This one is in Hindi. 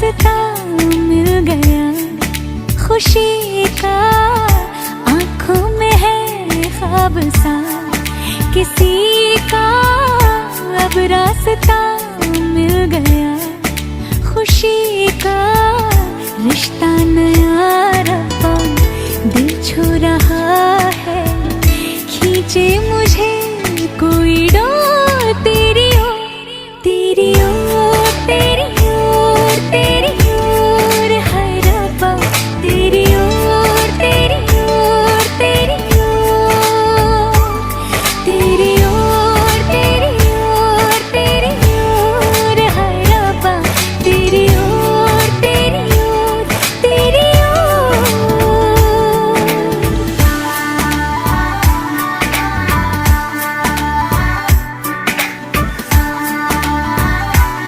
रास्ता मिल गया खुशी का, आंखों में है ख्वाब सा किसी का, अब रास्ता मिल गया खुशी का। रिश्ता नया रब्बा दिल छू रहा है, खींचे